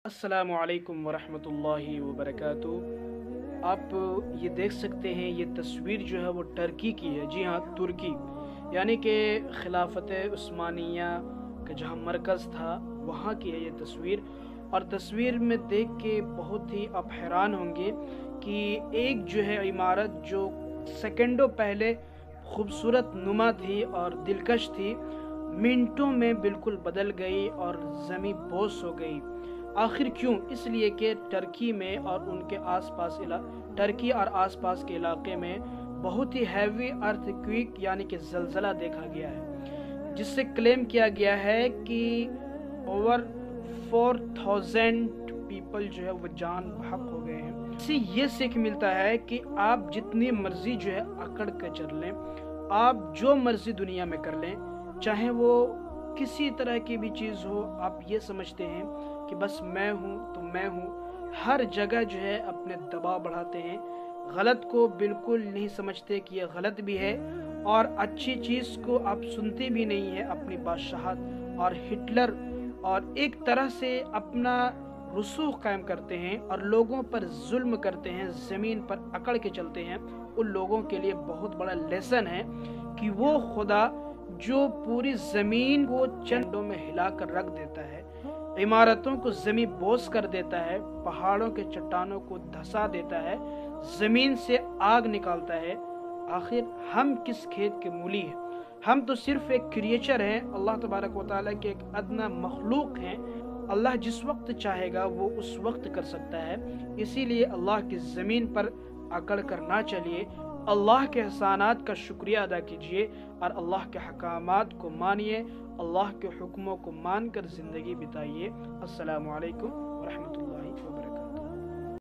अस्सलामु अलैकुम वरहमतुल्लाहि वबरकातुह। आप ये देख सकते हैं, ये तस्वीर जो है वो टर्की की है। जी हाँ, तुर्की, यानी कि खिलाफत उस्मानिया का जहाँ मरकज़ था वहाँ की है ये तस्वीर। और तस्वीर में देख के बहुत ही आप हैरान होंगे कि एक जो है इमारत जो सेकंडों पहले खूबसूरत नुमा थी और दिलकश थी, मिनटों में बिल्कुल बदल गई और ज़मीं बोस हो गई। आखिर क्यों? इसलिए कि टर्की में और उनके आसपास टर्की और आसपास के इलाके में बहुत ही हैवी अर्थक्वेक यानी कि ज़लज़ला देखा गया है, जिससे क्लेम किया गया है कि ओवर 4000 पीपल जो है वो जान बहक हो गए हैं। इससे ये सीख मिलता है कि आप जितनी मर्जी जो है अकड़ कर चल लें, आप जो मर्जी दुनिया में कर लें, चाहे वो किसी तरह की भी चीज़ हो, आप ये समझते हैं कि बस मैं हूँ तो मैं हूँ। हर जगह जो है अपने दबाव बढ़ाते हैं, गलत को बिल्कुल नहीं समझते कि ये गलत भी है, और अच्छी चीज़ को आप सुनते भी नहीं है अपनी बादशाहत और हिटलर, और एक तरह से अपना रसूख कायम करते हैं और लोगों पर जुल्म करते हैं, ज़मीन पर अकड़ के चलते हैं। उन लोगों के लिए बहुत बड़ा लेसन है कि वो खुदा जो पूरी ज़मीन को चंदों में हिलाकर रख देता है, इमारतों को ज़मीन बोस कर देता है, पहाड़ों के चट्टानों को धंसा देता है, ज़मीन से आग निकालता है, आखिर हम किस खेत के मूली हैं? हम तो सिर्फ एक क्रिएचर हैं, अल्लाह तबारक व तआला के एक अदना मखलूक हैं। अल्लाह जिस वक्त चाहेगा वो उस वक्त कर सकता है। इसीलिए अल्लाह की ज़मीन पर अकड़ कर ना चलिए, अल्लाह के एहसानात का शुक्रिया अदा कीजिए और अल्लाह के हकामात को मानिए, अल्लाह के हुक्मों को मानकर ज़िंदगी बिताइए। अस्सलामु अलैकुम व रहमतुल्लाह।